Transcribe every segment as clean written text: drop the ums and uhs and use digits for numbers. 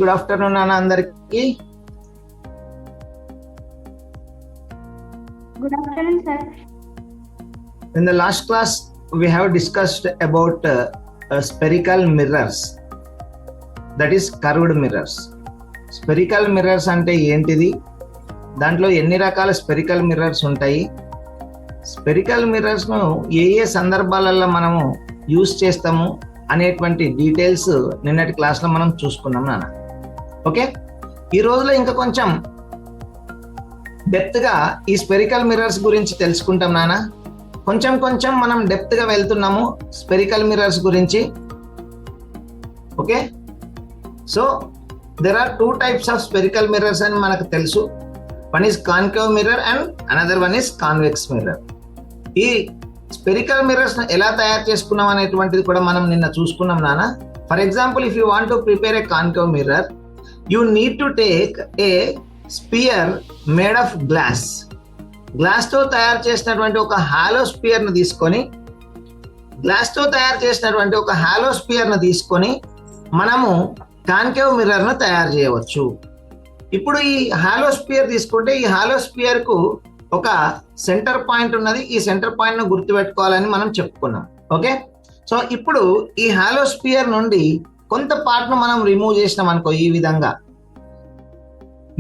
Good afternoon అన్న అందరికి. Good afternoon, sir. In the last class we have discussed about spherical mirrors, that is curved mirrors. Spherical mirrors అంటే ఏంటిది, దాంట్లో ఎన్ని రకాల స్పెరికల్ మిర్రర్స్ ఉంటాయి, స్పెరికల్ మిర్రర్స్ ను ఏ ఏ సందర్భాలలో మనము యూజ్ చేస్తాము అనేటువంటి డీటెయిల్స్ నిన్నటి క్లాస్లో మనం చూసుకున్నాం నాన్న. ఓకే, ఈ రోజులో ఇంకా కొంచెం డెప్త్ గా ఈ స్పెరికల్ మిర్రర్స్ గురించి తెలుసుకుంటాం నాన్న. కొంచెం కొంచెం మనం డెప్త్ గా వెళ్తున్నాము స్పెరికల్ మిర్రర్స్ గురించి. Okay, so there are two types of spherical mirrors అని మనకు తెలుసు. One is concave mirror and another one is convex mirror. ఈ స్పెరికల్ మిర్రర్స్ ఎలా తయారు చేసుకున్నాం అనేటువంటిది కూడా మనం నిన్న చూసుకున్నాం నాన్న. For example, if you want to prepare a concave mirror, you need to take a sphere made of glass. Glass తో తయారు చేసినటువంటి ఒక హాలో స్పియర్ ను తీసుకొని మనము కాన్కేవ్ మిర్రర్ ను తయారు చేయవచ్చు. ఇప్పుడు ఈ హాలో స్పియర్ తీసుకుంటే ఈ హాలో స్పియర్ కు ఒక సెంటర్ పాయింట్ ఉన్నది. ఈ సెంటర్ పాయింట్ ను గుర్తుపెట్టుకోవాలని మనం చెప్పుకున్నాం. ఓకే, సో ఇప్పుడు ఈ హాలో స్పియర్ నుండి కొంత పార్ట్ ను మనం రిమూవ్ చేసినాం అనుకో, ఈ విధంగా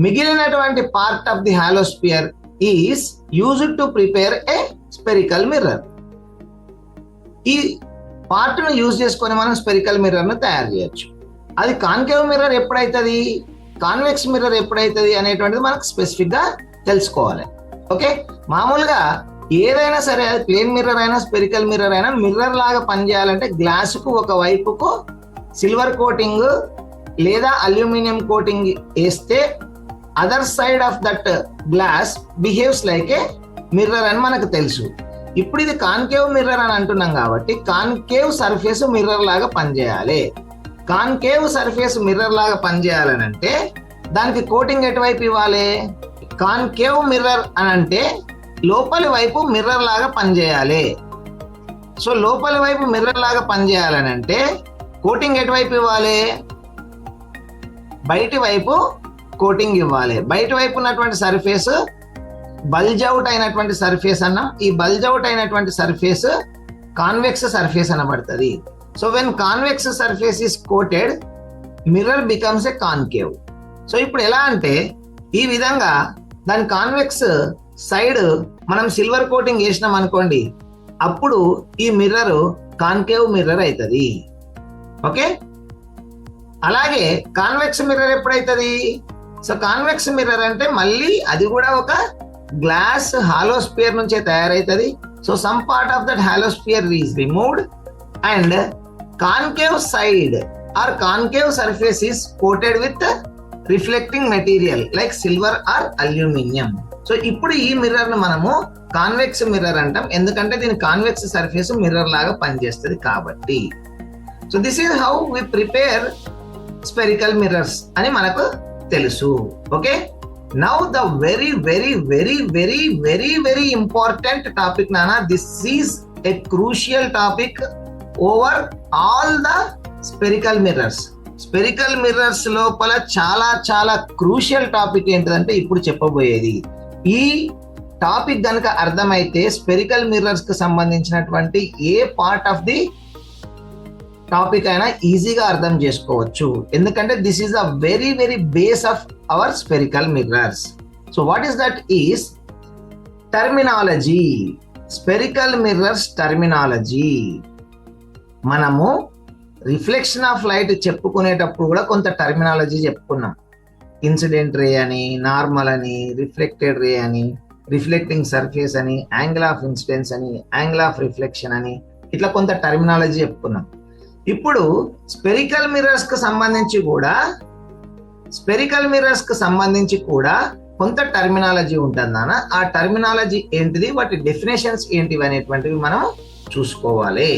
మిగిలినటువంటి part of the hollow sphere is used to prepare a spherical mirror. ఈ పార్ట్ ను యూజ్ చేసుకొని మనం స్పెరికల్ మిర్రర్ ను తయారు చేయొచ్చు. అది కాన్కేవ్ మిర్రర్ ఎప్పుడైతుంది, కాన్వెక్స్ మిర్రర్ ఎప్పుడైతుంది అనేటువంటిది మనకు స్పెసిఫిక్ గా తెలుసుకోవాలి. ఓకే, మామూలుగా ఏదైనా సరే, అది ప్లేన్ మిర్రర్ అయినా స్పెరికల్ మిర్రర్ అయినా, మిర్రర్ లాగా పనిచేయాలంటే గ్లాసుకు ఒక వైపుకు సిల్వర్ కోటింగ్ లేదా అల్యూమినియం కోటింగ్ వేస్తే other side of that glass behaves like a mirror అని మనకు తెలుసు. ఇప్పుడు ఇది కాన్కేవ్ మిర్రర్ అని అంటున్నాం కాబట్టి కాన్కేవ్ సర్ఫేస్ మిర్రర్ లాగా పనిచేయాలి. కాన్కేవ్ సర్ఫేస్ మిర్రర్ లాగా పనిచేయాలని అంటే దానికి కోటింగ్ ఎటువైపు ఇవ్వాలి? కాన్కేవ్ మిర్రర్ అని అంటే లోపలి వైపు మిర్రర్ లాగా పనిచేయాలి. సో లోపలి వైపు మిర్రర్ లాగా పనిచేయాలని అంటే కోటింగ్ ఎటువైపు ఇవ్వాలి? బయటి వైపు కోటింగ్ ఇవ్వాలి. బయట వైపు ఉన్నటువంటి సర్ఫేస్ బల్జ్ అవుట్ అయినటువంటి సర్ఫేస్ అన్నాం. ఈ బల్జ్ అవుట్ అయినటువంటి సర్ఫేస్ కాన్వెక్స్ సర్ఫేస్ అనబడుతుంది. So when convex surface is coated, mirror becomes a concave. So ఇప్పుడు ఎలా అంటే ఈ విధంగా దాని కాన్వెక్స్ సైడ్ మనం సిల్వర్ కోటింగ్ వేసినాం అనుకోండి, అప్పుడు ఈ మిర్రర్ కాన్కేవ్ మిర్రర్ అవుతుంది. ఓకే, అలాగే కాన్వెక్స్ మిర్రర్ ఎప్పుడైతుంది? సో కాన్వెక్స్ మిర్రర్ అంటే మళ్ళీ అది కూడా ఒక గ్లాస్ హాలో స్పియర్ నుంచే తయారైతుంది. So some part of that hollow sphere is removed and concave side or concave surface is coated with reflecting material like silver or aluminium. So ఇప్పుడు ఈ mirror ను మనము కాన్వెక్స్ మిర్రర్ అంటాం, ఎందుకంటే దీని convex surface mirror లాగా పనిచేస్తుంది కాబట్టి. So this is how we prepare spherical mirrors అని మనకు తెలుసు. Okay, now the very very very very very very important topic నానా. This is a crucial topic over all the spherical mirrors. Spherical mirrors లోపల చాలా చాలా crucial topic ఏంటిదంటే ఇప్పుడు చెప్పబోయేది. ఈ టాపిక్ గనక అర్థమైతే స్పెరికల్ మిర్రర్స్ కి సంబంధించినటువంటి ఏ పార్ట్ ఆఫ్ ది టాపిక్ అయినా ఈజీగా అర్థం చేసుకోవచ్చు, ఎందుకంటే this is the very very base of our spherical mirrors. So what is that is terminology. Spherical mirrors terminology. మనము రిఫ్లెక్షన్ ఆఫ్ లైట్ చెప్పుకునేటప్పుడు కూడా కొంత టర్మినాలజీ చెప్పుకున్నాం. ఇన్సిడెంట్ రే అని, నార్మల్ అని, రిఫ్లెక్టెడ్ రే అని, రిఫ్లెక్టింగ్ సర్ఫేస్ అని, యాంగిల్ ఆఫ్ ఇన్సిడెన్స్ అని, angle of reflection అని, ఇట్లా కొంత టర్మినాలజీ చెప్పుకున్నాం. ఇప్పుడు స్పెరికల్ మిర్రర్స్ కు సంబంధించి కూడా కొంత టర్మినాలజీ ఉంటుంది నాన్న. ఆ టర్మినాలజీ ఏంటిది, వాటి డెఫినేషన్స్ ఏంటివి అనేటువంటివి మనం చూసుకోవాలి.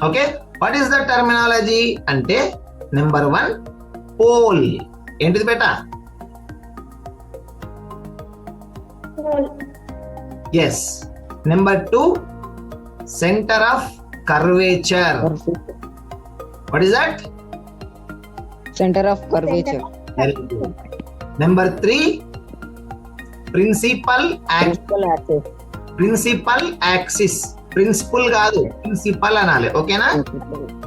Okay, what is the terminology అంటే నెంబర్ 1 పోల్. ఏంటిది బేటా? Yes. Number 2 centre of curvature. What is that? Center of curvature. Very good. Number 3 principal axis. Principal కాదు, ప్రిన్సిపల్ అనాలి, ఓకేనా?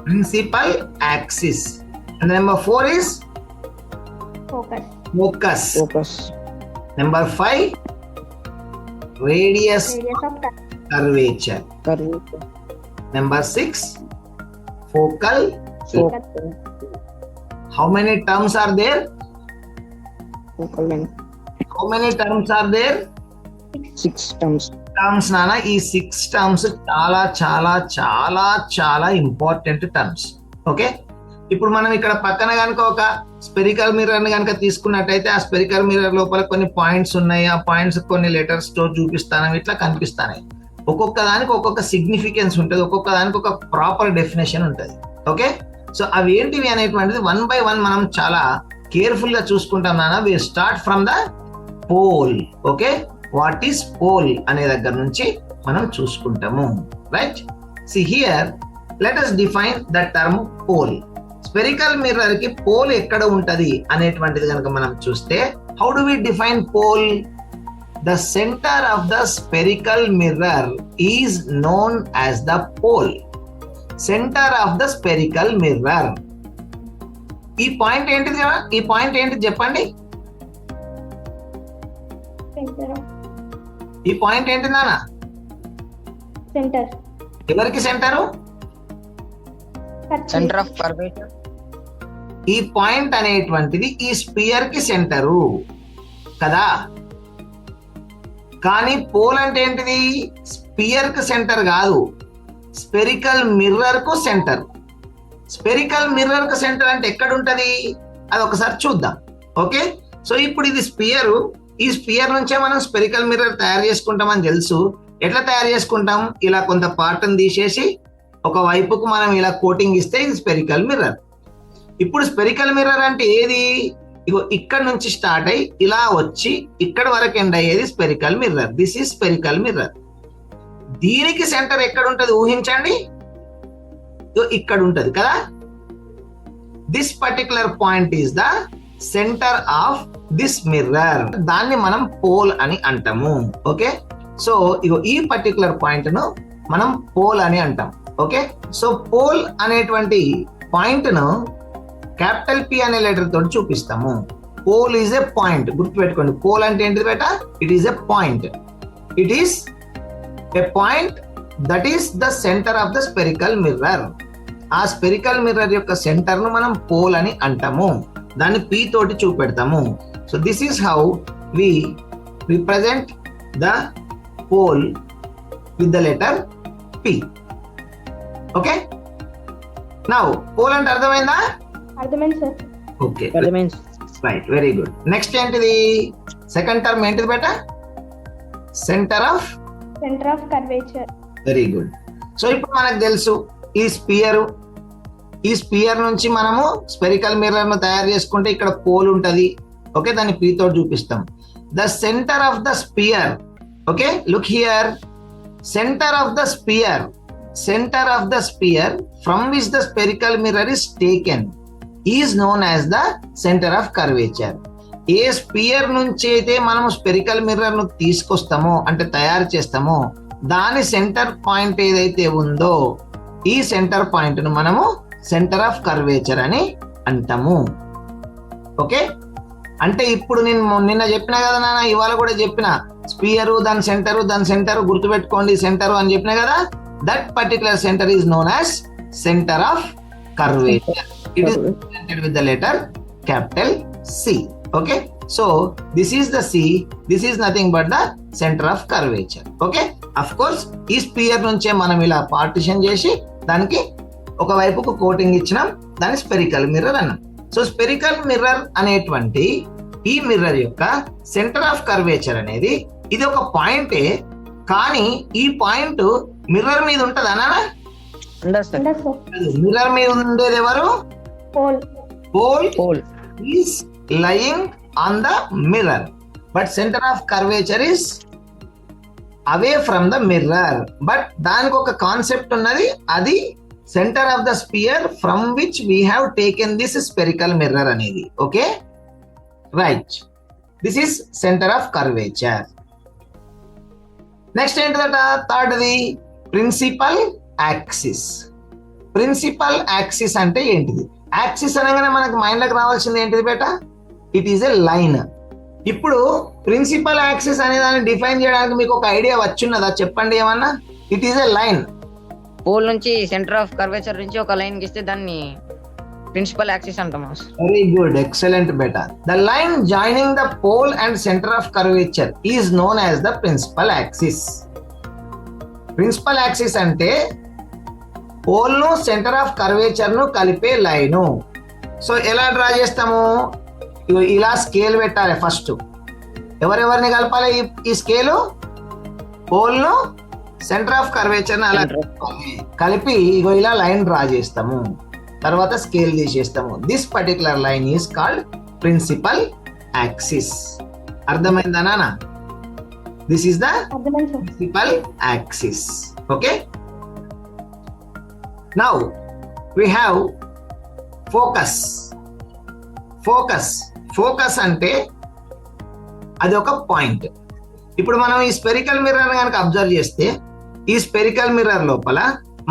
Principal axis. And number 4 is focus. Number 5 radius curvature. Number 6 focal. How many terms are there? How many terms are there? 6 terms. నానా, ఈ 6 terms చాలా చాలా చాలా చాలా important terms. Okay, ఇప్పుడు మనం ఇక్కడ పక్కన కనుక ఒక స్పెరికల్ మిర్రర్ ని కనుక తీసుకున్నట్టయితే ఆ స్పెరికల్ మిర్రర్ లోపల కొన్ని పాయింట్స్ ఉన్నాయి. ఆ పాయింట్స్ కొన్ని లెటర్స్ తో చూపిస్తాను, ఇట్లా కనిపిస్తాయి. ఒక్కొక్క దానికి ఒక్కొక్క సిగ్నిఫికెన్స్ ఉంటుంది, ఒక్కొక్క దానికి ఒక ప్రాపర్ డెఫినేషన్ ఉంటుంది. ఓకే, సో అవి ఏంటివి అనేటువంటిది 1 by 1 మనం చాలా కేర్ఫుల్ గా చూసుకుంటాం నాన్న. We start from the pole. Okay, what is pole అనే దగ్గర నుంచి మనం చూసుకుంటాము. Right, see here let us define the term pole. Spherical mirror కి పోల్ ఎక్కడ ఉంటది అనేటువంటిది కనుక మనం చూస్తే, how do we define pole? The center of the spherical mirror is known as the pole. Center of the spherical mirror. ఈ point ఏంటిది? ఈ పాయింట్ ఏంటిది చెప్పండి. ఈ పాయింట్ ఏంటి నాన్న? సెంటర్. ఎవరికి సెంటరు? Centre of curvature. ఈ పాయింట్ అనేటువంటిది ఈ స్పియర్ కి సెంటరు కదా. కానీ పోల్ అంటే ఏంటిది? స్పియర్ కు సెంటర్ కాదు, స్పెరికల్ మిర్రర్ కు సెంటర్. స్పెరికల్ మిర్రర్ కు సెంటర్ అంటే ఎక్కడ ఉంటది అది ఒకసారి చూద్దాం. ఓకే, సో ఇప్పుడు ఇది స్పియర్. ఈ స్పియర్ నుంచే మనం స్పెరికల్ మిర్రర్ తయారు చేసుకుంటామని తెలుసు. ఎట్లా తయారు చేసుకుంటాం? ఇలా కొంత పార్ట్ తీసేసి ఒక వైపుకు మనం ఇలా కోటింగ్ ఇస్తే ఇది స్పెరికల్ మిర్రర్. ఇప్పుడు స్పెరికల్ మిర్రర్ అంటే ఏది? ఇగో ఇక్కడ నుంచి స్టార్ట్ అయ్యి ఇలా వచ్చి ఇక్కడ వరకు ఎండ్ అయ్యేది spherical mirror. This is spherical mirror. దీనికి సెంటర్ ఎక్కడ ఉంటది ఊహించండి. ఇక్కడ ఉంటది కదా. This particular point is the centre of this mirror. దాన్ని మనం పోల్ అని అంటాము. ఓకే, సో ఇగో ఈ పర్టికులర్ పాయింట్ ను మనం పోల్ అని అంటాం. ఓకే, సో పోల్ అనేటువంటి పాయింట్ ను క్యాపిటల్ P అనే లెటర్ తోటి చూపిస్తాము. Pole is a point. గుర్తుపెట్టుకోండి, పోల్ అంటే ఏంటిది బేట? It is a point. It is a point that is the centre of the spherical mirror. ఆ స్పెరికల్ మిర్రర్ యొక్క సెంటర్ ను మనం పోల్ అని అంటాము. దాన్ని P తోటి చూపెడతాము. So this is how we represent the pole with the letter P. Okay, now pole అంటే అర్థమైందా? అర్థమైంది sir. Okay, right, very good. Next ఏంటిది? సెకండ్ టర్మ్ ఏంటిది బేట? Centre of curvature. Very good. So ఇప్పుడు మనకు తెలుసు ఈ స్పియర్ నుంచి మనము స్పెరికల్ మిర్రర్ ను తయారు చేసుకుంటే ఇక్కడ పోల్ ఉంటది. ఓకే, దాన్ని P తోటి చూపిస్తాం. The centre of the spear. Okay, look here. Centre of the spear from which the spherical mirror is taken is known as the center of curvature. A spear నుంచి అయితే మనం spherical mirror ను తీసుకొస్తామో అంటే తయారు చేస్తామో దాని సెంటర్ పాయింట్ ఏదైతే ఉందో ఈ సెంటర్ పాయింట్ ను మనము సెంటర్ ఆఫ్ కర్వేచర్ అని అంటాము. ఓకే, అంటే ఇప్పుడు నేను నిన్న చెప్పినా కదా నాన్న, ఇవాళ కూడా చెప్పిన. స్పియర్ దాని సెంటర్ గుర్తుపెట్టుకోండి, సెంటర్ అని చెప్పినా కదా. That particular centre is known as center of curvature. It is represented with the letter capital C. Okay, so this is the C. This is nothing but the center of curvature. Okay, of course ఈ spear నుంచే మనం ఇలా partition చేసి దానికి ఒక వైపుకు coating ఇచ్చినాం. దాన్ని స్పెరికల్ మిర్రర్ అన్నాం. సో స్పెరికల్ మిర్రర్ అనేటువంటి ఈ మిర్రర్ యొక్క సెంటర్ ఆఫ్ కర్వేచర్ అనేది ఇది ఒక పాయింటే. కానీ ఈ పాయింట్ మిర్రర్ మీద ఉంటదా నాన్న? మిర్రర్ మీద ఉండేది ఎవరు? Pole is lying on the mirror, but centre of curvature is away from the mirror. But దానికి ఒక కాన్సెప్ట్ ఉన్నది, అది centre of the sphere from which we have taken this spherical mirror అనేది. Okay, right. This is centre of curvature. Next ఏంటిదట థర్డ్ది principal axis. Principal axis అంటే ఏంటిది? Axis అనగానే మనకు మైండ్ లోకి రావాల్సింది ఏంటిది బేట? It is a line. ఇప్పుడు ప్రిన్సిపల్ యాక్సిస్ అనే దాన్ని డిఫైన్ చేయడానికి మీకు ఒక ఐడియా వచ్చున్నదా? చెప్పండి ఏమన్నా. It is a line. Pole నుంచి సెంటర్ ఆఫ్ కర్వేచర్ నుంచి ఒక లైన్ గీస్తే దాన్ని ప్రిన్సిపల్ యాక్సిస్ అంటాం. వెరీ గుడ్, ఎక్సలెంట్ బేటా. The line joining the pole and centre of curvature is known as the principal axis. Principal axis అంటే pole ను centre of curvature ను కలిపే లైను. సో ఎలా డ్రా చేస్తాము? ఇలా స్కేల్ పెట్టాలి. ఫస్ట్ ఎవరెవరిని కలపాలి? ఈ స్కేలు పోల్ ను సెంటర్ ఆఫ్ కర్వేచర్ అలా కలిపి ఇగో ఇలా లైన్ డ్రా చేస్తాము. తర్వాత స్కేల్ తీసేస్తాము. This particular line is called principal axis. అర్థమైందా నాన్న? This is the principal axis. Okay. Now we have focus. Focus అంటే అది ఒక పాయింట్. ఇప్పుడు మనం ఈ స్పెరికల్ మిర్రర్ కనుక అబ్జర్వ్ చేస్తే ఈ స్పెరికల్ మిర్రర్ లోపల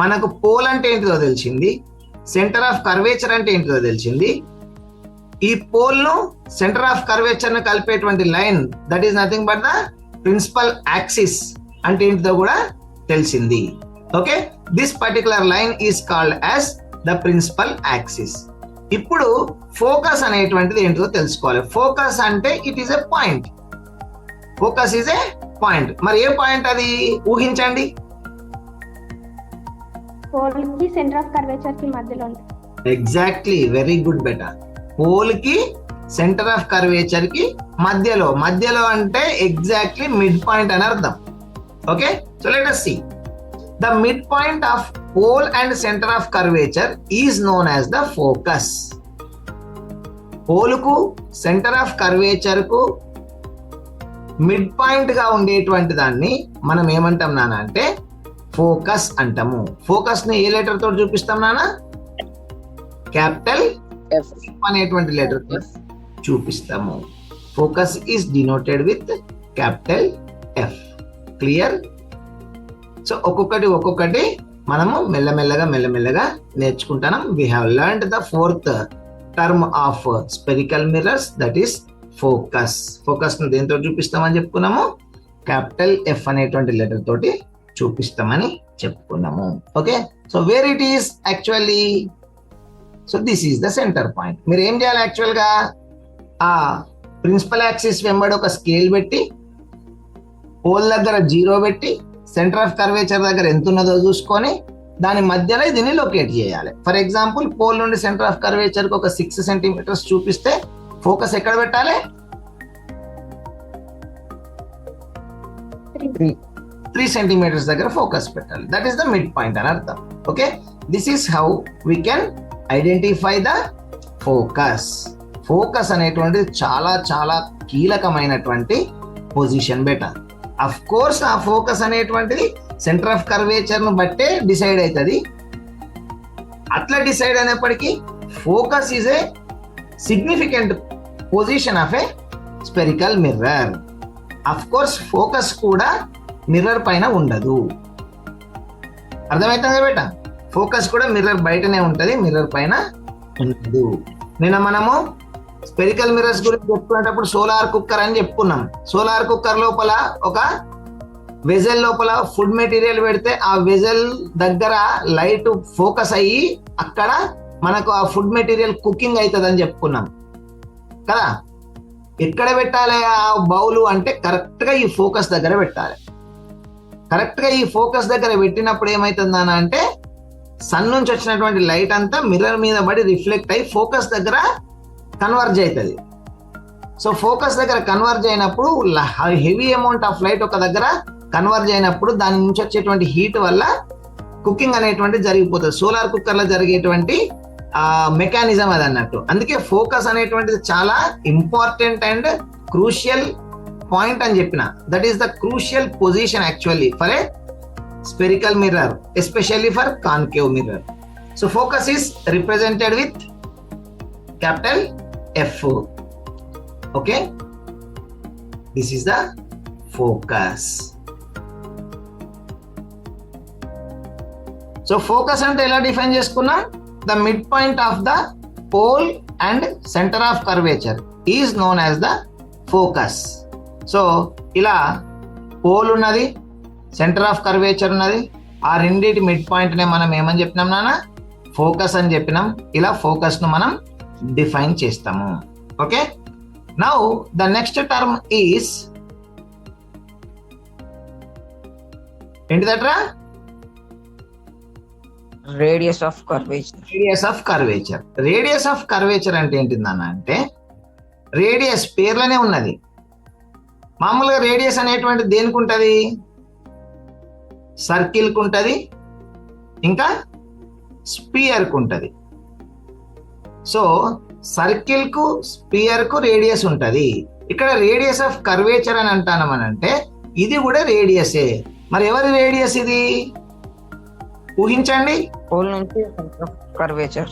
మనకు పోల్ అంటే ఏంటిదో తెలిసింది, సెంటర్ ఆఫ్ కర్వేచర్ అంటే ఏంటిదో తెలిసింది. ఈ పోల్ ను సెంటర్ ఆఫ్ కర్వేచర్ ను కలిపేటువంటి line that is nothing but the principal axis అంటే ఏంటిదో కూడా తెలిసింది. Okay, this particular line is called as the principal axis. ఇప్పుడు ఫోకస్ అనేటువంటిది ఏంటిదో తెలుసుకోవాలి. ఫోకస్ అంటే it is a point. Focus is a point. మరి ఏ పాయింట్ అది ఊహించండి. పోల్ కి సెంటర్ ఆఫ్ కర్వేచర్ కి మధ్యలో ఉంటుంది. ఎగ్జాక్ట్లీ, వెరీ గుడ్ బెటా. పోల్ కి సెంటర్ ఆఫ్ కర్వేచర్ కి మధ్యలో అంటే ఎగ్జాక్ట్లీ మిడ్ పాయింట్ అని అర్థం. Okay, so let us see. The midpoint of pole and center of curvature is known as the focus. Pole కు సెంటర్ ఆఫ్ కర్వేచర్ కు mid point గా ఉండేటువంటి దాన్ని మనం ఏమంటాం నాన్న అంటే ఫోకస్ అంటాము. ఫోకస్ ని ఏ లెటర్ తోటి చూపిస్తాం నాన్న? క్యాపిటల్ ఎఫ్ అనేటువంటి లెటర్ తో చూపిస్తాము. Focus is denoted with capital F. Clear? So ఒక్కొక్కటి మనము మెల్లమెల్లగా నేర్చుకుంటాం. We have learned the fourth term of spherical mirrors, that is focus. Focus ను దేంతో చూపిస్తామని చెప్పుకున్నాము? క్యాపిటల్ ఎఫ్ అనేటువంటి లెటర్ తోటి చూపిస్తామని చెప్పుకున్నాము. Okay, so where it is actually? So this is the centre point. మీరు ఏం చేయాలి యాక్చువల్ గా? ఆ ప్రిన్సిపల్ యాక్సిస్ వెంబడి ఒక స్కేల్ పెట్టి పోల్ దగ్గర 0 పెట్టి సెంటర్ ఆఫ్ కర్వేచర్ దగ్గర ఎంత ఉన్నదో చూసుకొని దాని మధ్యలో దీన్ని లొకేట్ చేయాలి. ఫర్ ఎగ్జాంపుల్ పోల్ నుండి సెంటర్ ఆఫ్ కర్వేచర్ కి ఒక 6 సెంటీమీటర్స్ చూపిస్తే ఫోకస్ ఎక్కడ పెట్టాలి? 3 సెంటీమీటర్స్ దగ్గర ఫోకస్ పెట్టాలి. That is the mid point అని అర్థం. Okay, this is how we can identify the focus. Focus అనేటువంటిది చాలా చాలా కీలకమైనటువంటి పొజిషన్ బెటర్. అఫ్ కోర్స్ ఆ ఫోకస్ అనేటువంటిది సెంటర్ ఆఫ్ కర్వేచర్ ను బట్టే డిసైడ్ అవుతుంది. అట్లా డిసైడ్ అయినప్పటికీ focus is a significant position of A spherical mirror. Of course focus కూడా మిర్రర్ పైన ఉండదు. అర్థమవుతుంది బేట? ఫోకస్ కూడా మిర్రర్ బయటనే ఉంటది, మిర్రర్ పైన ఉండదు. నిన్న మనము స్పెరికల్ మిర్రర్స్ గురించి చెప్పుకునేటప్పుడు సోలార్ కుక్కర్ అని చెప్పుకున్నాం. సోలార్ కుక్కర్ లోపల ఒక వెజల్ లోపల ఫుడ్ మెటీరియల్ పెడితే ఆ వెజల్ దగ్గర లైట్ ఫోకస్ అయ్యి అక్కడ మనకు ఆ ఫుడ్ మెటీరియల్ కుకింగ్ అవుతుంది అని చెప్పుకున్నాం కదా. ఎక్కడ పెట్టాలి ఆ బౌలు అంటే కరెక్ట్ గా ఈ ఫోకస్ దగ్గర పెట్టాలి. కరెక్ట్ గా ఈ ఫోకస్ దగ్గర పెట్టినప్పుడు ఏమైతుందా అంటే సన్ నుంచి వచ్చినటువంటి లైట్ అంతా మిర్రర్ మీద పడి రిఫ్లెక్ట్ అయ్యి ఫోకస్ దగ్గర కన్వర్జ్ అవుతుంది. సో ఫోకస్ దగ్గర కన్వర్జ్ అయినప్పుడు హెవీ అమౌంట్ ఆఫ్ లైట్ ఒక దగ్గర కన్వర్జ్ అయినప్పుడు దాని నుంచి వచ్చేటువంటి హీట్ వల్ల కుకింగ్ అనేటువంటి జరిగిపోతుంది. సోలార్ కుక్కర్ లో జరిగేటువంటి మెకానిజం అది అన్నట్టు. అందుకే ఫోకస్ అనేటువంటిది చాలా ఇంపార్టెంట్ అండ్ క్రూషియల్ పాయింట్ అని చెప్పిన. That is the crucial position actually for a spherical mirror, especially for concave mirror. So focus is represented with capital F. Okay, this is the focus. So focus అంటే ఎలా define చేసుకున్నా, the mid point of the pole and centre of curvature is known as the focus. So ఇలా pole ఉన్నది, centre of curvature ఉన్నది, ఆ రెండింటి mid point నే మనం ఏమని చెప్పినాం నాన్న, ఫోకస్ అని చెప్పినాం. ఇలా ఫోకస్ ను మనం డిఫైన్ చేస్తాము. Okay, now the next term is ఏంటిదట్రా, radius of curvature. Radius of curvature. Radius of curvature అంటే ఏంటిదన్న అంటే, రేడియస్ పేర్లోనే ఉన్నది. మామూలుగా రేడియస్ అనేటువంటి దేనికి ఉంటది, సర్కిల్ కు ఉంటది, ఇంకా స్పియర్ కు ఉంటది. సో సర్కిల్ కు స్పియర్ కు రేడియస్ ఉంటది. ఇక్కడ రేడియస్ ఆఫ్ కర్వేచర్ అని అంటానమనంటే ఇది కూడా రేడియసే. మరి ఎవరి రేడియస్ ఇది ఊహించండి. పోల్ నుంచి సెంటర్ ఆఫ్ కర్వేచర్.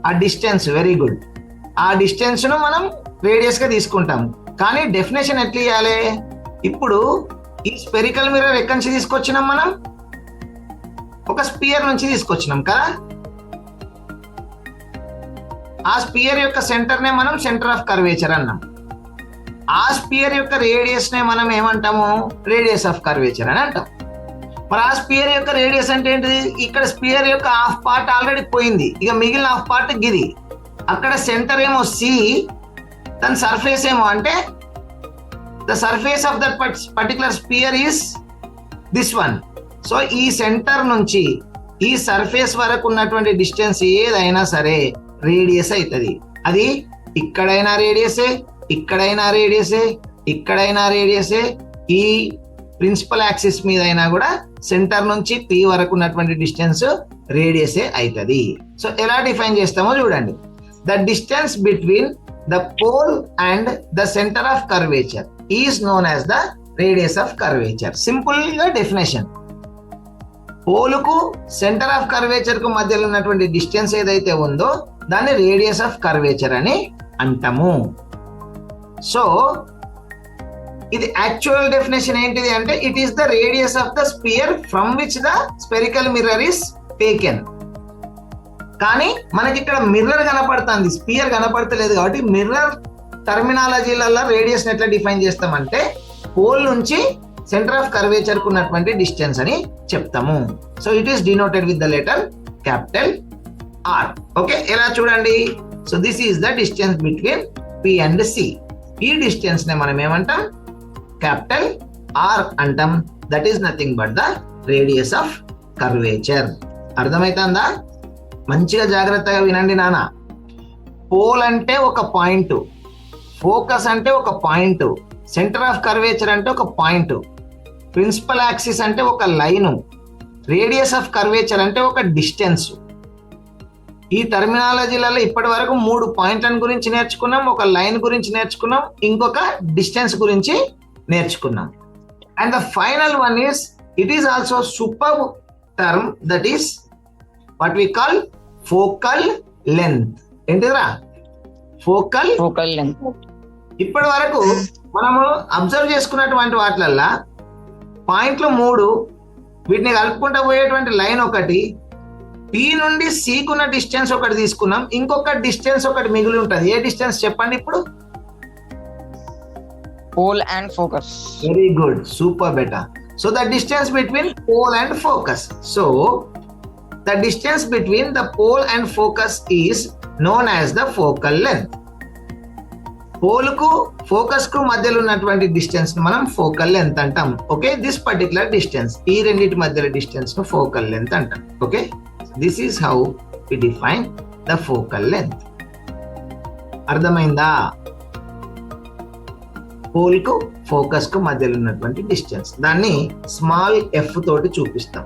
ఆ డిస్టెన్స్, వెరీ గుడ్. ఆ డిస్టెన్స్ ను మనం రేడియస్ గా తీసుకుంటాం. కానీ డెఫినేషన్ ఎట్లా ఇవ్వాలి, ఇప్పుడు ఈ స్పెరికల్ మిర్రర్ ఎక్కడి నుంచి తీసుకొచ్చినాం మనం, ఒక స్పియర్ నుంచి తీసుకొచ్చినాం కదా. ఆ స్పియర్ యొక్క సెంటర్ నే మనం సెంటర్ ఆఫ్ కర్వేచర్ అన్నాం. ఆ స్పియర్ యొక్క రేడియస్ నే మనం ఏమంటాము, రేడియస్ ఆఫ్ కర్వేచర్ అని అంటాం. మరి ఆ స్పియర్ యొక్క రేడియస్ అంటే ఏంటిది, ఇక్కడ స్పియర్ యొక్క హాఫ్ పార్ట్ ఆల్రెడీ పోయింది, ఇక మిగిలిన హాఫ్ పార్ట్ గిది. అక్కడ సెంటర్ ఏమో సి, దాని సర్ఫేస్ ఏమో అంటే the surface of that particular sphere is this one. So ఈ సెంటర్ నుంచి ఈ సర్ఫేస్ వరకు ఉన్నటువంటి డిస్టెన్స్ ఏదైనా సరే రేడియస్ అవుతుంది. అది ఇక్కడైనా రేడియసే, ఇక్కడైనా రేడియసే, ఇక్కడైనా రేడియసే, ఈ ప్రిన్సిపల్ యాక్సిస్ మీద అయినా కూడా సెంటర్ నుంచి పి వరకు ఉన్నటువంటి డిస్టెన్స్ రేడియసే అవుతుంది. సో ఎలా డిఫైన్ చేస్తామో చూడండి. The distance between the pole and the centre of curvature is known as the radius of curvature. Simple గా డెఫినేషన్, పోలుకు సెంటర్ ఆఫ్ కర్వేచర్ కు మధ్యలో ఉన్నటువంటి డిస్టెన్స్ ఏదైతే ఉందో దాన్ని రేడియస్ ఆఫ్ కర్వేచర్ అని అంటాము. సో ఇది యాక్చువల్ డెఫినేషన్ ఏంటిది అంటే, it is the radius of the sphere from which the spherical mirror is taken. కానీ మనకి ఇక్కడ మిర్రర్ కనపడుతుంది, స్పియర్ కనపడతలేదు. కాబట్టి మిర్రర్ టర్మినాలజీలలో రేడియస్ ఎట్లా డిఫైన్ చేస్తామంటే, పోల్ నుంచి సెంటర్ ఆఫ్ కర్వేచర్ కు ఉన్నటువంటి డిస్టెన్స్ అని చెప్తాము. So it is denoted with the letter capital R. Okay, ఎలా చూడండి. So this is the distance between P and C. ఈ డిస్టెన్స్ నే మనం ఏమంటాం, క్యాపిటల్ ఆర్ అంటాం. That is nothing but the radius of curvature. అర్థమైతుందా? మంచిగా జాగ్రత్తగా వినండి నాన్న. పోల్ అంటే ఒక పాయింట్, ఫోకస్ అంటే ఒక పాయింట్, సెంటర్ ఆఫ్ కర్వేచర్ అంటే ఒక పాయింట్, ప్రిన్సిపల్ యాక్సిస్ అంటే ఒక లైను, రేడియస్ ఆఫ్ కర్వేచర్ అంటే ఒక డిస్టెన్స్. ఈ టర్మినాలజీలలో ఇప్పటి వరకు 3 పాయింట్ల గురించి నేర్చుకున్నాం, ఒక లైన్ గురించి నేర్చుకున్నాం, ఇంకొక డిస్టెన్స్ గురించి నేర్చుకున్నాం. And the final one is, it is also super term, that is what we call focal length. ఏంటిదిరా? Focal length. ఇప్పటి వరకు మనము అబ్జర్వ్ చేసుకున్నటువంటి వాటిలల్లా పాయింట్లు 3, వీటిని కలుపుకుంటూ పోయేటువంటి లైన్ ఒకటి, పి నుండి సికున్న డిస్టెన్స్ ఒకటి తీసుకున్నాం, ఇంకొక డిస్టెన్స్ ఒకటి మిగిలి ఉంటుంది. ఏ డిస్టెన్స్ చెప్పండి ఇప్పుడు? Pole and focus. Very good, super బెటా. So the distance between pole and focus. So the distance between the pole and focus is known as the focal length. Pole కు ఫోకస్ కు మధ్యలో ఉన్నటువంటి డిస్టెన్స్ ను మనం focal length అంటాం. Okay, this particular distance, ఈ రెండింటి మధ్యలో డిస్టెన్స్ ను ఫోకల్ లెంత్ అంటాం. Okay, this is how we define the focal length. అర్థమైందా? పోల్ కు ఫోకస్ కు మధ్యలో ఉన్నటువంటి డిస్టెన్స్, దాన్ని స్మాల్ ఎఫ్ తోటి చూపిస్తాం.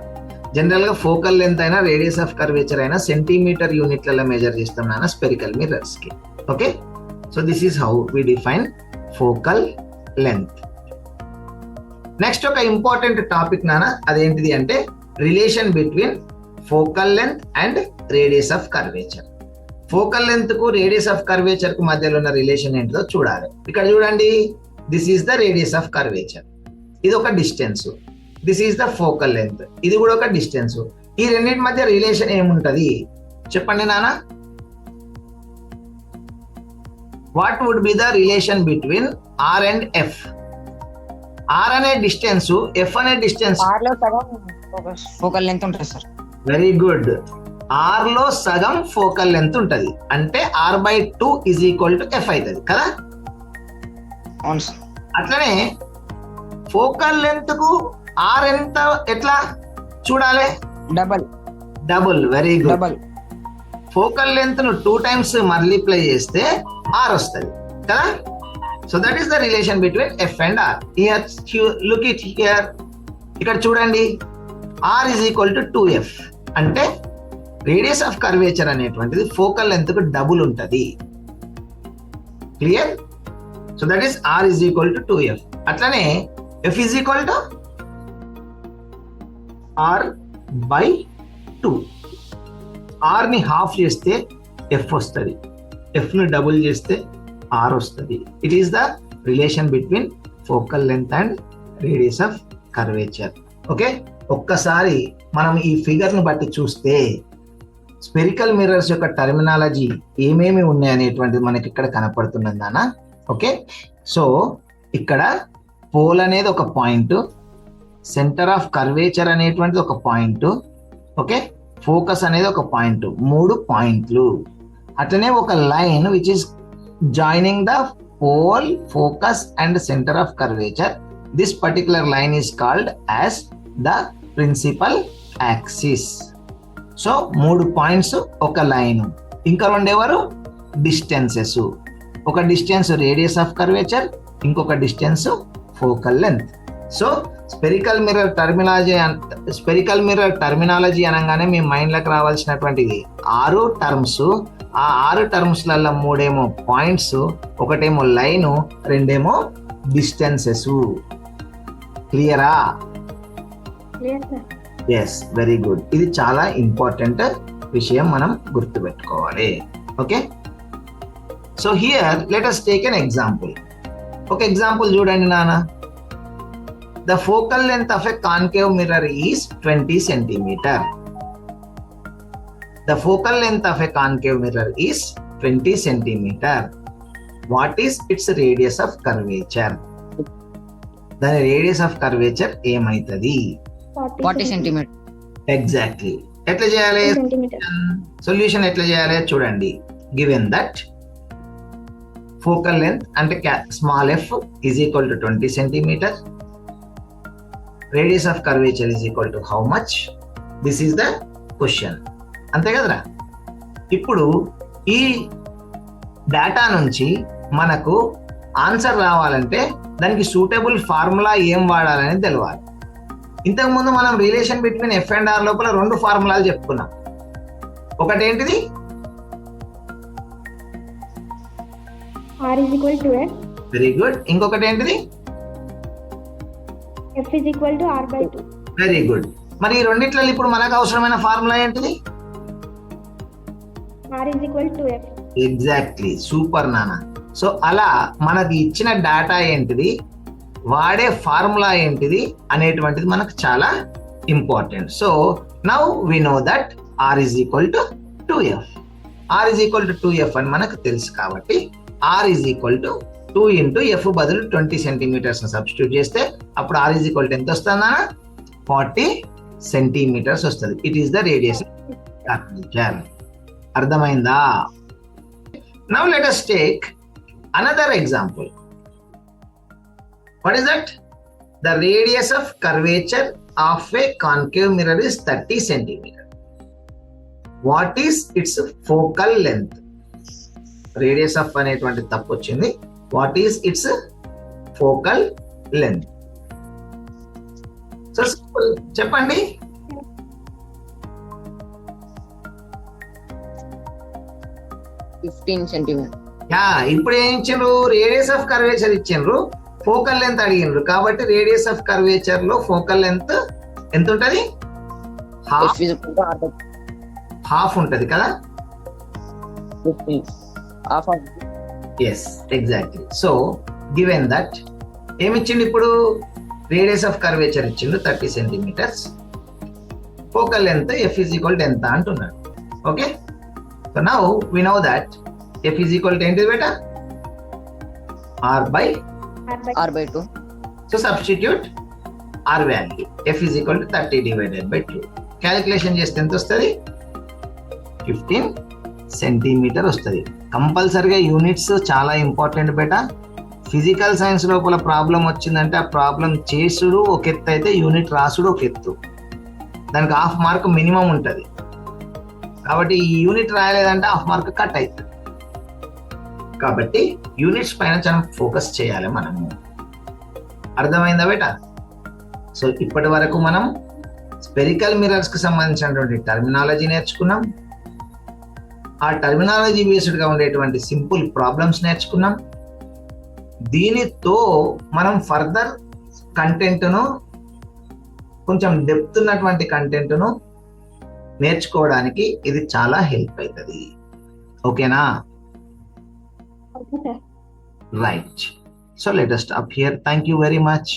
జనరల్ గా ఫోకల్ లెంత్ అయినా రేడియస్ ఆఫ్ కర్వేచర్ అయినా సెంటీమీటర్ యూనిట్లలో మెజర్ చేస్తాం నాన్న స్పెరికల్ మిర్రర్స్ కి. Okay, so this is how we define focal length. Next ఒక ఇంపార్టెంట్ టాపిక్ నాన్న, అదేంటిది అంటే relation between focal length and radius of curvature. Focal length కు రేడియస్ ఆఫ్ కర్వేచర్ కు మధ్యలో ఉన్న రిలేషన్ ఏంటో చూడాలి. ఇక్కడ చూడండి, this is the radius of curvature, ఇది ఒక distance, this is the focal length, ఇది కూడా ఒక డిస్టెన్స్. ఈ రెండింటి మధ్య రిలేషన్ ఏముంటది చెప్పండి నాన్న. What would be the relation between R and F? R అనే డిస్టెన్స్, ఎఫ్ అనే డిస్టెన్స్. ఆర్ లో సగం ఫోకల్ లెంత్ ఉంటుంది సార్. Very good. ఆర్ లో సగం ఫోకల్ లెంత్ ఉంటది, అంటే R/2 is equal to F అవుతుంది కదా. అవును సార్. అట్లనే ఫోకల్ లెంత్ కు ఆర్ ఎంత ఎట్లా చూడాలి? Double. Very good. Double. Focal length ను 2 times మల్టిప్లై చేస్తే ఆర్ వస్తుంది కదా. So that is the relation between F and R. Here look it here, ఇక్కడ చూడండి, R is equal to 2f, అంటే రేడియస్ ఆఫ్ కర్వేచర్ అనేటువంటిది ఫోకల్ లెంత్ కు double ఉంటది. Clear? So that is R is equal to 2f. అట్లనే F is equal to R/2. R ని half చేస్తే F వస్తుంది, ఎఫ్ ని డబుల్ చేస్తే ఆర్ వస్తుంది. It is the relation between focal length and radius of curvature. Okay, ఒక్కసారి మనం ఈ ఫిగర్ ను బట్టి చూస్తే స్పెరికల్ మిర్రర్స్ యొక్క టర్మినాలజీ ఏమేమి ఉన్నాయి అనేటువంటిది మనకి ఇక్కడ కనపడుతున్నది నాన్న. ఓకే, సో ఇక్కడ పోల్ అనేది ఒక పాయింట్, సెంటర్ ఆఫ్ కర్వేచర్ అనేటువంటిది ఒక పాయింట్, ఓకే, ఫోకస్ అనేది ఒక పాయింట్, 3 పాయింట్లు. అట్లనే ఒక line which is joining the pole, focus and centre of curvature. This particular line is called as the principal axis. So 3 points, ఒక లైన్, ఇంకా 2 ఎవరు? డిస్టెన్సెస్. ఒక డిస్టెన్స్ రేడియస్ ఆఫ్ కర్వేచర్, ఇంకొక distance focal length. So spherical mirror terminology అనగానే మీ mind లోకి రావాల్సినటువంటిది 6 terms. ఆ 6 టర్మ్స్లలో 3 పాయింట్స్, ఒకటేమో లైన్, 2 డిస్టెన్సెస్. క్లియరా? Yes, very good. ఇది చాలా ఇంపార్టెంట్ విషయం, మనం గుర్తుపెట్టుకోవాలి. Okay, so here let us take an example. ఒక ఎగ్జాంపుల్ చూడండి నాన్న. The focal length of a concave mirror is 20 centimeter. The focal length of a concave mirror is 20 centimeter. What is its radius of curvature? The radius of curvature ఏమైతది? 40 centimeter. Exactly. ఎట్లా చేయాలి? Solution ఎట్లా చేయాలి చూడండి. Given that focal length అంటే small f is equal to 20 centimeter. Radius of curvature is equal to how much? This is the question. అంతే కదరా. ఇప్పుడు ఈ డేటా నుంచి మనకు ఆన్సర్ రావాలంటే దానికి సూటబుల్ ఫార్ములా ఏం వాడాలని తెలియాలి. ఇంతకుముందు మనం relation between F and R లోపల 2 ఫార్ములాలు చెప్పుకున్నాం. ఒకటి ఏంటిది? R is equal to F. Very good. ఇంకొకటి ఏంటిది? F is equal to R/2. Very good. మరి ఈ రెండిట్లలో ఇప్పుడు మనకు అవసరమైన ఫార్ములా ఏంటిది? R is equal to F. Exactly, super నాన్న. సో అలా మనకి ఇచ్చిన డేటా ఏంటిది, వాడే ఫార్ములా ఏంటిది అనేటువంటిది మనకు చాలా important. So now we know that R is equal to 2F. R is equal to 2F అని మనకు తెలుసు కాబట్టి R is equal to 2 into F బదులు 20 సెంటీమీటర్స్ సబ్స్టిట్యూట్ చేస్తే అప్పుడు R is equal to ఎంత వస్తుందా? 40 సెంటీమీటర్స్ వస్తుంది. It is the radius curvature. అర్థమైందా? Now let us take another example. What is that? The radius of curvature of a concave mirror is 30 centimeter. What is its focal length? Radius of అనేటువంటి తప్పు వచ్చింది. What is its focal length? So simple, చెప్పండి. Yeah, ఇప్పుడు ఏం ఇచ్చిండ్రు? Radius of curvature ఇచ్చిండ్రు, focal length అడిగిండ్రు. కాబట్టి రేడియస్ ఆఫ్ కర్వేచర్ లో ఫోకల్ లెంత్ ఎంత ఉంటది? హాఫ్ ఉంటది కదా. 15 half of yes exactly. So given that ఏమిచ్చిండు ఇప్పుడు, రేడియస్ ఆఫ్ కర్వేచర్ ఇచ్చిండు 30 centimetres, focal length F is equal to ఎంత అంటున్నాడు. Okay, so now we know that F is equal to ఏంటిది బేటా, R by r by 2. So substitute are value F is equal to 30 divided by 2. Calculation చేస్తే ఎంత వస్తుంది, 15 centimetre వస్తుంది. కంపల్సరిగా units చాలా ఇంపార్టెంట్ బేటా. ఫిజికల్ సైన్స్ లోపల ప్రాబ్లం వచ్చిందంటే ఆ ప్రాబ్లం చేసుడు ఒక ఎత్తు అయితే యూనిట్ రాసుడు ఒక ఎత్తు, దానికి హాఫ్ మార్క్ మినిమం ఉంటుంది. కాబట్టి ఈ యూనిట్ రాయలేదంటే హాఫ్ మార్క్ కట్ అవుతుంది. కాబట్టి యూనిట్స్ పైన చాలా ఫోకస్ చేయాలి మనము. అర్థమైందా బేటా? సో ఇప్పటి వరకు మనం స్పెరికల్ మిర్రర్స్ కి సంబంధించినటువంటి టర్మినాలజీ నేర్చుకున్నాం. ఆ టర్మినాలజీ బేస్డ్ గా ఉండేటువంటి సింపుల్ ప్రాబ్లమ్స్ నేర్చుకున్నాం. దీనితో మనం ఫర్దర్ కంటెంట్ను, కొంచెం డెప్త్ ఉన్నటువంటి కంటెంట్ను నేర్చుకోవడానికి ఇది చాలా హెల్ప్ అవుతుంది. ఓకేనా? Okay, sir. Right. So let us stop here. Thank you very much.